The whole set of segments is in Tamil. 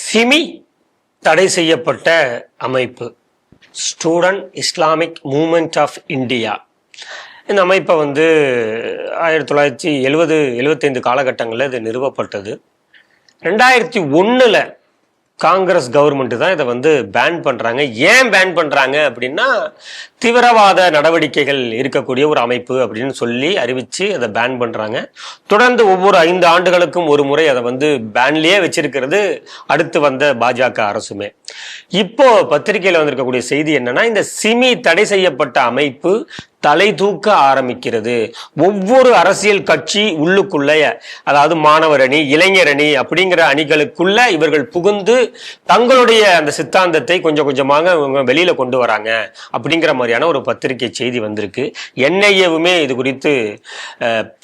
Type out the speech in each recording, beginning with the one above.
சிமி தடை செய்யப்பட்ட அமைப்பு Student Islamic Movement of India. இந்த அமைப்பை 1975 காலகட்டங்களில் இது நிறுவப்பட்டது. 2001 காங்கிரஸ் கவர்மெண்ட் தான் இதை பேன் பண்றாங்க. ஏன் பேன் பண்றாங்க அப்படின்னா, தீவிரவாத நடவடிக்கைகள் இருக்கக்கூடிய ஒரு அமைப்பு அப்படின்னு சொல்லி அறிவிச்சு அதை பேன் பண்றாங்க. தொடர்ந்து ஒவ்வொரு 5 ஆண்டுகளுக்கும் ஒரு முறை அதை பேன்லயே வச்சிருக்கிறது அடுத்து வந்த பாஜக அரசுமே. இப்போ பத்திரிகையில வந்திருக்கக்கூடிய செய்தி என்னன்னா, இந்த சிமி தடை செய்யப்பட்ட அமைப்பு தலை தூக்க ஆரம்பிக்கிறது. ஒவ்வொரு அரசியல் கட்சி உள்ளுக்குள்ள, அதாவது மாணவர் அணி, இளைஞர் அணி அப்படிங்கிற அணிகளுக்குள்ள இவர்கள் புகுந்து தங்களுடைய அந்த சித்தாந்தத்தை கொஞ்சம் கொஞ்சமாக வெளியில கொண்டு வராங்க அப்படிங்கிற மாதிரியான ஒரு பத்திரிகை செய்தி வந்திருக்கு. என்ஐஏவுமே இது குறித்து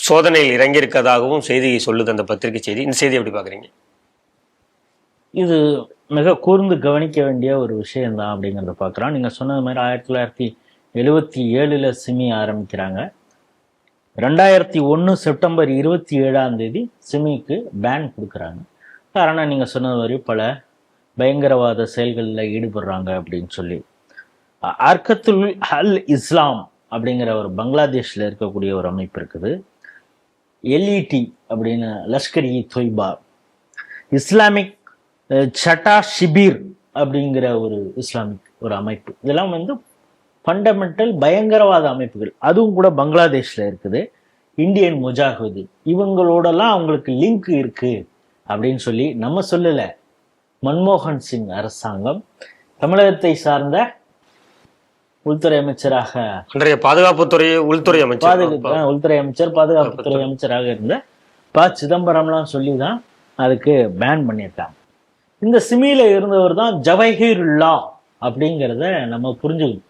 சோதனையில் இறங்கியிருக்கதாகவும் செய்தி சொல்லுது அந்த பத்திரிகை செய்தி. இந்த செய்தி எப்படி பாக்குறீங்க? இது மிக கூர்ந்து கவனிக்க வேண்டிய ஒரு விஷயம்தான் அப்படிங்கிறத பார்க்குறோம். நீங்கள் சொன்னது மாதிரி 1977 சிமி ஆரம்பிக்கிறாங்க. 2001 செப்டம்பர் 27 சிமிக்கு பேன் கொடுக்குறாங்க. காரணம் நீங்கள் சொன்னது மாதிரி பல பயங்கரவாத செயல்களில் ஈடுபடுறாங்க அப்படின்னு சொல்லி. அர்கத்துல் அல் இஸ்லாம் அப்படிங்கிற ஒரு பங்களாதேஷில் இருக்கக்கூடிய ஒரு அமைப்பு இருக்குது. எல்இடி அப்படின்னு லஷ்கர் இ தொய்பா, இஸ்லாமிக் சட்டா ஷிபீர் அப்படிங்கிற ஒரு இஸ்லாமிக் ஒரு அமைப்பு. இதெல்லாம் ஃபண்டமெண்டல் பயங்கரவாத அமைப்புகள். அதுவும் கூட பங்களாதேஷில் இருக்குது. இந்தியன் முஜாஹிதீன் இவங்களோடலாம் அவங்களுக்கு லிங்க் இருக்கு அப்படின்னு சொல்லி நம்ம சொல்லலை. மன்மோகன் சிங் அரசாங்கம் உள்துறை அமைச்சராக, உள்துறை அமைச்சர், பாதுகாப்புத்துறை அமைச்சராக இருந்த சிதம்பரம்லாம் சொல்லி தான் அதுக்கு பேன் பண்ணியிருக்காங்க. இந்த சிமியில இருந்தவர் தான் ஜவஹீருல்லா அப்படிங்கிறத நம்ம புரிஞ்சுக்கணும்.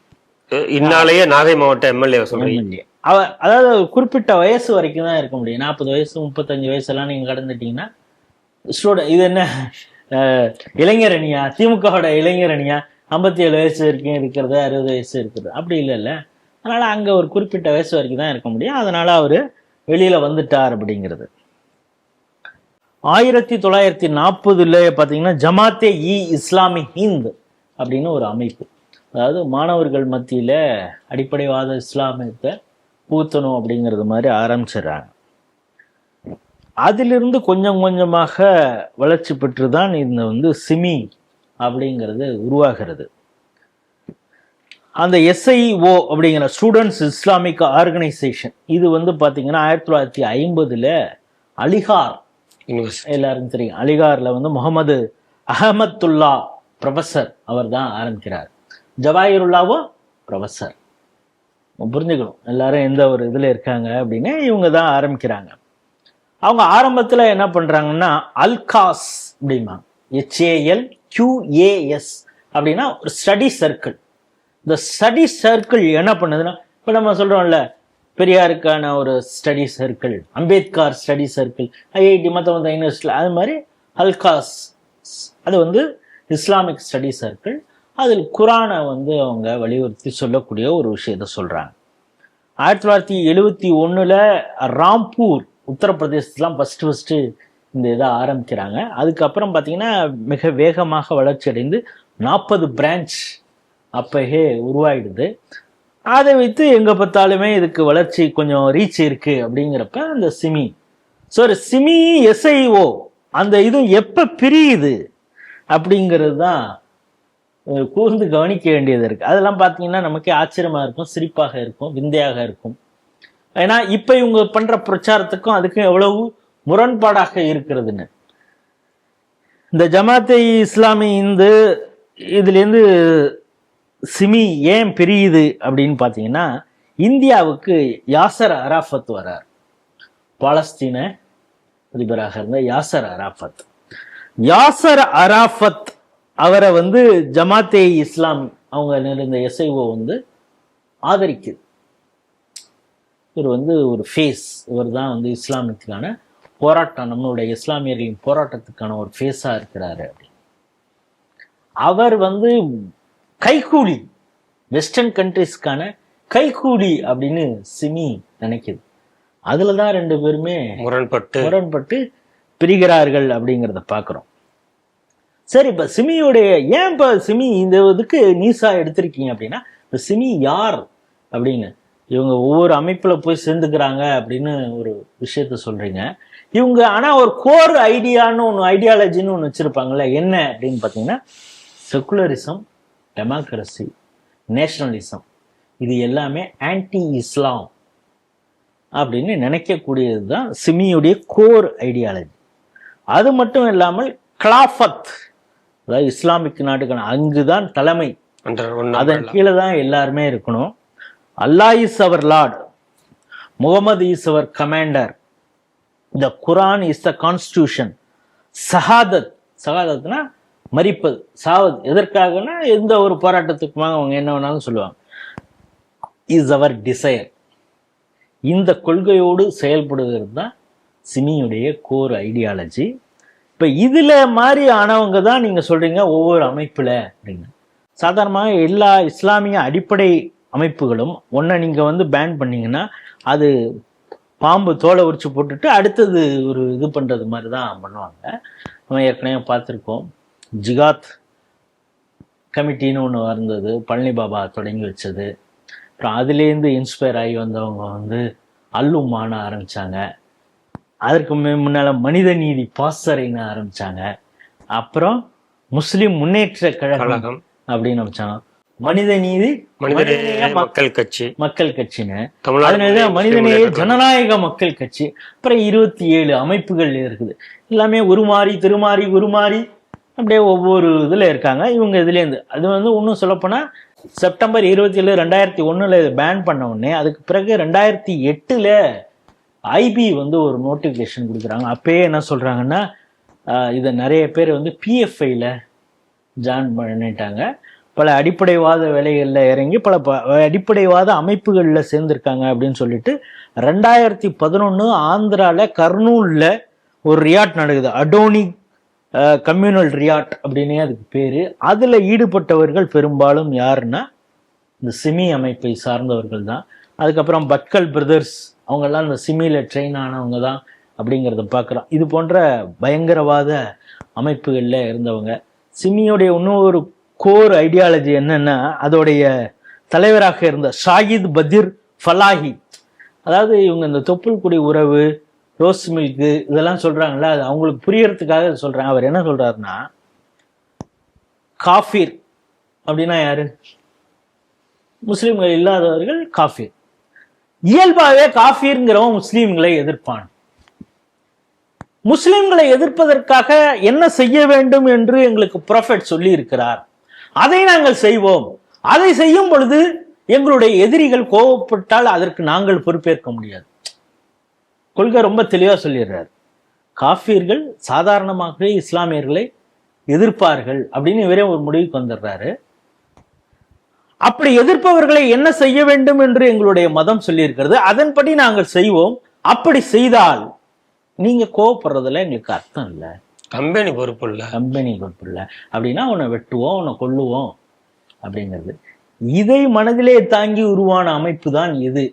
இந்நாளையே நாகை மாவட்ட எம்எல்ஏ சொல்றீங்க. அதாவது குறிப்பிட்ட வயசு வரைக்கும் தான் இருக்க முடியும். 40 வயசு 35 வயசெல்லாம் நீங்க கடந்துட்டீங்கன்னா இது என்ன இளைஞர் அணியா, திமுகவோட இளைஞர் அணியா 57 வயசு வரைக்கும் இருக்கிறது, 60 வயசு இருக்கிறது அப்படி இல்லைல்ல. அதனால அங்க ஒரு குறிப்பிட்ட வயசு வரைக்கும் தான் இருக்க முடியும். அதனால அவரு வெளியில வந்துட்டார் அப்படிங்கிறது. 1940 பார்த்தீங்கன்னா ஜமாத்தே இ இஸ்லாமி ஹிந்த் அப்படின்னு ஒரு அமைப்பு, அதாவது மாணவர்கள் மத்தியில அடிப்படைவாத இஸ்லாமியத்தை பூத்தணும் அப்படிங்கிறது மாதிரி ஆரம்பிச்சிடுறாங்க. அதிலிருந்து கொஞ்சம் கொஞ்சமாக வளர்ச்சி பெற்று தான் இந்த சிமி அப்படிங்கிறது உருவாகிறது. அந்த எஸ்ஐஓ அப்படிங்கிற ஸ்டூடெண்ட்ஸ் இஸ்லாமிக் ஆர்கனைசேஷன் இது பார்த்தீங்கன்னா 1950 அலிகார், எல்லாருக்கும் தெரியும், அலிகார்ல முகமது அஹமத்துல்லா ப்ரொஃபஸர் அவர் தான் ஆரம்பிக்கிறார். ஜவாஹிருல்லாவோ ப்ரொஃபஸர். புரிஞ்சுக்கணும் எல்லாரும் எந்த ஒரு இதுல இருக்காங்க அப்படின்னு. இவங்க தான் ஆரம்பிக்கிறாங்க. அவங்க ஆரம்பத்துல என்ன பண்றாங்கன்னா அல்காஸ் அப்படிமா, HALQAS அப்படின்னா ஒரு ஸ்டடி சர்க்கிள். இந்த ஸ்டடி சர்க்கிள் என்ன பண்ணுதுன்னா, இப்ப நம்ம சொல்றோம்ல பெரியாருக்கான ஒரு study circle, Ambedkar study circle, IIT மற்ற யூனிவர்சிட்டியில், அது மாதிரி அல்காஸ் அது இஸ்லாமிக் ஸ்டடி சர்க்கிள். அதில் குரானை அவங்க வலியுறுத்தி சொல்லக்கூடிய ஒரு விஷயத்த சொல்றாங்க. 1971 ராம்பூர் உத்தரப்பிரதேசத்துலாம் ஃபர்ஸ்ட் இந்த இதை ஆரம்பிக்கிறாங்க. அதுக்கப்புறம் பார்த்தீங்கன்னா மிக வேகமாக வளர்ச்சி அடைந்து 40 பிரான்ச் அப்பயே உருவாயிடுது. அதை வைத்து எங்க பார்த்தாலுமே இதுக்கு வளர்ச்சி கொஞ்சம் ரீச் இருக்கு அப்படிங்கிறப்ப அந்த சிமி, சிமி எஸ்ஐஓ அந்த இதுவும் எப்ப பிரியுது அப்படிங்கிறது தான் கூர்ந்து கவனிக்க வேண்டியது இருக்கு. அதெல்லாம் பார்த்தீங்கன்னா நமக்கே ஆச்சரியமா இருக்கும், சிரிப்பாக இருக்கும், விந்தையாக இருக்கும். ஏன்னா இப்ப இவங்க பண்ற பிரச்சாரத்துக்கும் அதுக்கும் எவ்வளவு முரண்பாடாக இருக்கிறதுன்னு. இந்த ஜமாத்தே இஸ்லாமி இதுலேருந்து சிமி ஏன் பிரியுது அப்படின்னு பார்த்தீங்கன்னா, இந்தியாவுக்கு யாசர் அராஃபத் வரார். பாலஸ்தீன அதிபராக இருந்த யாசர் அராஃபத். யாசர் அராஃபத் அவரை ஜமாத்தே இஸ்லாம் அவங்க இருந்த எஸ்ஐஓ ஆதரிக்குது. இவர் ஒரு ஃபேஸ், இவர் தான் இஸ்லாமியத்துக்கான போராட்டம், நம்மளுடைய இஸ்லாமியர்களின் போராட்டத்துக்கான ஒரு ஃபேஸா இருக்கிறாரு அப்படின்னு. அவர் கைகூலி, வெஸ்டர்ன் கண்ட்ரிஸ்க்கான கைகூலி அப்படின்னு சிமி நினைக்குது. அதுலதான் 2 பேருமே முரண்பட்டு பிரிகிறார்கள் அப்படிங்கிறத பார்க்கிறோம். சரி, இப்ப சிமியுடைய ஏன் இப்ப சிமி இந்த இதுக்கு நீசா எடுத்திருக்கீங்க அப்படின்னா, இப்ப சிமி யார் அப்படின்னு இவங்க ஒவ்வொரு அமைப்புல போய் சேர்ந்துக்கிறாங்க அப்படின்னு ஒரு விஷயத்த சொல்றீங்க. இவங்க ஆனா ஒரு கோர் ஐடியான்னு ஒன்று, ஐடியாலஜின்னு ஒன்று வச்சிருப்பாங்கல்ல, என்ன அப்படின்னு பார்த்தீங்கன்னா செக்குலரிசம், டெமோக்ரஸி, நேஷனலிசம், இது எல்லாமே ஆன்டி இஸ்லாம் அப்படின்னு நினைக்கக்கூடியது தான் சிமியுடைய கோர் ஐடியாலஜி. அது மட்டும் இல்லாமல் கிலாஃபத், அதாவது இஸ்லாமிக் நாட்டுக்கான அங்குதான் தலைமை, அதன் கீழே தான் எல்லாருமே இருக்கணும். Allah is our lord, Muhammad is our commander, the Quran is the constitution, சஹாதத், சஹாதத்னா மரிப்பது, சாவது எதற்காகனா எந்த ஒரு போராட்டத்துக்குமாக அவங்க என்ன வேணாலும் சொல்லுவாங்க, இஸ் அவர் டிசைர். இந்த கொள்கையோடு செயல்படுகிறது தான் சிமியுடைய கோர் ஐடியாலஜி. இப்போ இதில் மாதிரி ஆனவங்க தான் நீங்கள் சொல்கிறீங்க ஒவ்வொரு அமைப்பில் அப்படின்னு. சாதாரணமாக எல்லா இஸ்லாமிய அடிப்படை அமைப்புகளும் ஒன்றை நீங்கள் வந்து பேன் பண்ணீங்கன்னா அது பாம்பு தோலை உரிச்சு போட்டுட்டு அடுத்தது ஒரு இது பண்ணுறது மாதிரி தான் பண்ணுவாங்க. நம்ம ஏற்கனவே பார்த்துருக்கோம், ஜிகாத் கமிட்டின்னு ஒன்று வந்தது, பழனி பாபா தொடங்கி வச்சது. அப்புறம் அதுலேருந்து இன்ஸ்பயர் ஆகி வந்தவங்க வந்து அல்லுமான்னு ஆரம்பித்தாங்க. அதற்கு முன்னால் மனித நீதி பாசறைன்னு ஆரம்பித்தாங்க. அப்புறம் முஸ்லிம் முன்னேற்ற கழகம் அப்படின்னு வச்சாங்க, மனித நீதி மக்கள் கட்சின்னு, மனிதநேய ஜனநாயக மக்கள் கட்சி. அப்புறம் 27 அமைப்புகள் இருக்குது. எல்லாமே உருமாறி திருமாறி உருமாறி அப்படியே ஒவ்வொரு இதில் இருக்காங்க இவங்க இதுலேருந்து. அது வந்து இன்னும் சொல்லப்போனால் செப்டம்பர் 27, 2001 இது பேன் பண்ண உடனே அதுக்கு பிறகு 2008 ஐபி வந்து ஒரு நோட்டிஃபிகேஷன் கொடுக்குறாங்க. அப்பயே என்ன சொல்கிறாங்கன்னா, இதை நிறைய பேர் வந்து பிஎஃப்ஐயில் ஜாயின் பண்ணிட்டாங்க, பல அடிப்படைவாத வேலைகளில் இறங்கி பல அடிப்படைவாத அமைப்புகளில் சேர்ந்துருக்காங்க அப்படின்னு சொல்லிட்டு 2011 ஆந்திராவில் கர்னூலில் ஒரு ரியாட் நடக்குது, அடோனி கம்யூனல் ரியாட் அப்படின்னே அதுக்கு பேர். அதில் ஈடுபட்டவர்கள் பெரும்பாலும் யாருன்னா இந்த சிமி அமைப்பை சார்ந்தவர்கள் தான். அதுக்கப்புறம் பட்கல் பிரதர்ஸ் அவங்கெல்லாம் இந்த சிமியில் ட்ரெயின் ஆனவங்க தான் அப்படிங்கிறத பார்க்குறோம். இது போன்ற பயங்கரவாத அமைப்புகளில் இருந்தவங்க. சிமியோடைய இன்னொரு கோர் ஐடியாலஜி என்னன்னா, அதோடைய தலைவராக இருந்த ஷாகித் பதிர் ஃபலாஹி, அதாவது இவங்க இந்த தொப்புள் குடி உறவு, ரோஸ் மில்க்கு இதெல்லாம் சொல்றாங்களா, அது அவங்களுக்கு புரியறதுக்காக சொல்றாங்க. அவர் என்ன சொல்றாருன்னா, காஃபீர் அப்படின்னா யாரு, முஸ்லிம்கள் இல்லாதவர்கள் காஃபீர். இயல்பாகவே காஃபீர்ங்கிறவன் முஸ்லீம்களை எதிர்ப்பான். முஸ்லிம்களை எதிர்ப்பதற்காக என்ன செய்ய வேண்டும் என்று எங்களுக்கு ப்ராஃபெட் சொல்லி இருக்கிறார், அதை நாங்கள் செய்வோம். அதை செய்யும் பொழுது எங்களுடைய எதிரிகள் கோபப்பட்டால் அதற்கு நாங்கள் பொறுப்பேற்க முடியாது. கொள்கை ரொம்ப தெளிவா சொல்லிடுறாரு. காஃபீர்கள் சாதாரணமாகவே இஸ்லாமியர்களை எதிர்ப்பார்கள் அப்படின்னு இவரே ஒரு முடிவுக்கு வந்துடுறாரு. அப்படி எதிர்ப்பவர்களை என்ன செய்ய வேண்டும் என்று எங்களுடைய மதம் சொல்லியிருக்கிறது, அதன்படி நாங்கள் செய்வோம். அப்படி செய்தால் நீங்க கோவப்படுறதுல எங்களுக்கு அர்த்தம் இல்லை, கம்பெனி பொறுப்பு இல்லை அப்படின்னா உன்னை வெட்டுவோம், உன்னை கொல்லுவோம் அப்படிங்கிறது. இதை மனதிலே தாங்கி உருவான அமைப்பு தான் இது.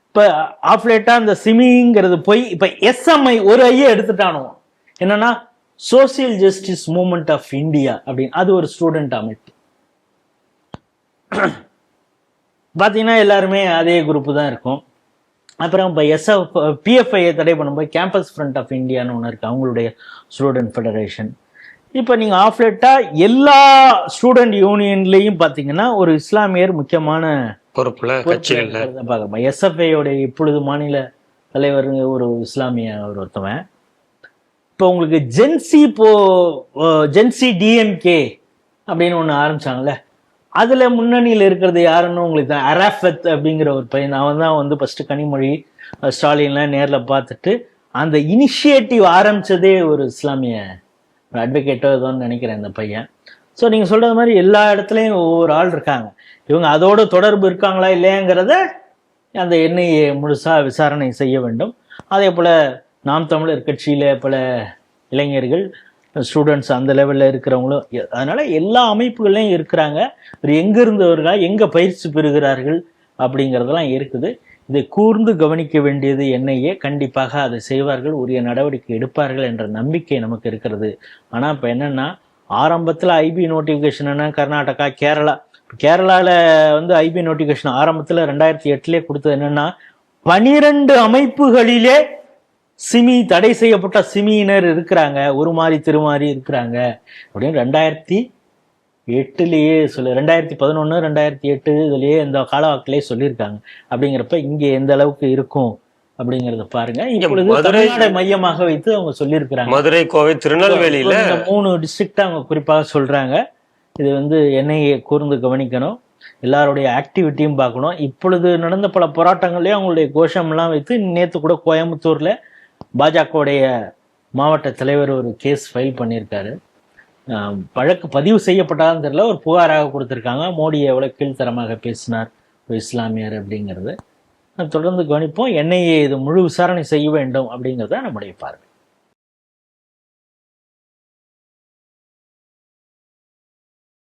இப்ப ஆஃப்லேட்டா இந்த சிமிங்கிறது போய் இப்ப எஸ்எம்ஐ ஒரு ஐயா எடுத்துட்டானோ, என்னன்னா social justice movement of India அப்படின்னு, அது ஒரு ஸ்டூடெண்ட் அமைப்பு. பார்த்தீங்கன்னா எல்லாருமே அதே குரூப்பு தான் இருக்கும். அப்புறம் இப்போ பிஎஃப்ஐயை தடை பண்ணும்போது கேம்பஸ் ஃப்ரண்ட் ஆஃப் இந்தியான்னு ஒன்று இருக்குது, அவங்களுடைய ஸ்டூடெண்ட் ஃபெடரேஷன். இப்போ நீங்கள் ஆஃப்லேட்டாக எல்லா ஸ்டூடெண்ட் யூனியன்லேயும் பார்த்தீங்கன்னா ஒரு இஸ்லாமியர் முக்கியமான பொறுப்புல பார்க்கலாம். எஸ்எஃப்ஐயோடைய இப்பொழுது மாநில தலைவர் ஒரு இஸ்லாமிய ஒருத்தவன். இப்போ உங்களுக்கு ஜென்சி டிஎம்கே அப்படின்னு ஒன்று ஆரம்பிச்சாங்கல்ல, அதுல முன்னணியில் இருக்கிறது யாருன்னு உங்களுக்கு தான், அராஃபத் அப்படிங்கிற ஒரு பையன். அவன் தான் வந்து ஃபர்ஸ்ட் கனிமொழி ஸ்டாலின்லாம் நேரில் பார்த்துட்டு அந்த இனிஷியேட்டிவ் ஆரம்பிச்சதே ஒரு இஸ்லாமிய அட்வொகேட்டோ ஏதோன்னு நினைக்கிறேன் இந்த பையன். ஸோ நீங்கள் சொல்றது மாதிரி எல்லா இடத்துலையும் ஒவ்வொரு ஆள் இருக்காங்க. இவங்க அதோட தொடர்பு இருக்காங்களா இல்லையாங்கிறத அந்த என்ஐஏ முழுசா விசாரணை செய்ய வேண்டும். அதே போல நாம் தமிழர் கட்சியில பல இளைஞர்கள் ஸ்டூடெண்ட்ஸ் அந்த லெவலில் இருக்கிறவங்களும், அதனால எல்லா அமைப்புகள்லையும் இருக்கிறாங்க. எங்க இருந்தவர்களா எங்க பயிற்சி பெறுகிறார்கள் அப்படிங்கிறதெல்லாம் இருக்குது. இதை கூர்ந்து கவனிக்க வேண்டியது என்ஐஏ. கண்டிப்பாக அதை செய்வார்கள், உரிய நடவடிக்கை எடுப்பார்கள் என்ற நம்பிக்கை நமக்கு இருக்கிறது. ஆனால் இப்போ என்னன்னா ஆரம்பத்தில் ஐபி நோட்டிஃபிகேஷன் என்ன, கர்நாடகா, கேரளாவில் வந்து ஐபி நோட்டிஃபிகேஷன் ஆரம்பத்தில் 2008 கொடுத்தது என்னன்னா 12 அமைப்புகளிலே தடை செய்யப்பட்ட சிமியினர் இருக்கிறாங்க, உருமாறி திருமாறி இருக்கிறாங்க அப்படின்னு 2008 2011 2008 இதுலயே இந்த காலவாக்கிலே சொல்லியிருக்காங்க. அப்படிங்கிறப்ப இங்க எந்த அளவுக்கு இருக்கும் அப்படிங்கறத பாருங்க. இப்பொழுது தமிழ்நாடு மையமாக வைத்து அவங்க சொல்லியிருக்கிறாங்க. மதுரை, கோவை, திருநெல்வேலியில இந்த 3 டிஸ்ட்ரிக்ட் அவங்க குறிப்பாக சொல்றாங்க. இது வந்து என்ஐஏ கூர்ந்து கவனிக்கணும், எல்லாருடைய ஆக்டிவிட்டியும் பார்க்கணும். இப்பொழுது நடந்த பல போராட்டங்கள்லயும் அவங்களுடைய கோஷம்லாம் வைத்து நேற்று கூட கோயம்புத்தூர்ல பாஜகவுடைய மாவட்ட தலைவர் ஒரு கேஸ் ஃபைல் பண்ணியிருக்காரு. வழக்கு பதிவு செய்யப்பட்டாலும் தெரியல, ஒரு புகாராக கொடுத்துருக்காங்க. மோடியை எவ்வளவு கீழ்த்தரமாக பேசினார் ஒரு இஸ்லாமியர் அப்படிங்கிறது தொடர்ந்து கவனிப்போம். என்ஐஏ இது முழு விசாரணை செய்ய வேண்டும் அப்படிங்கிறத நம்முடைய பார்வை.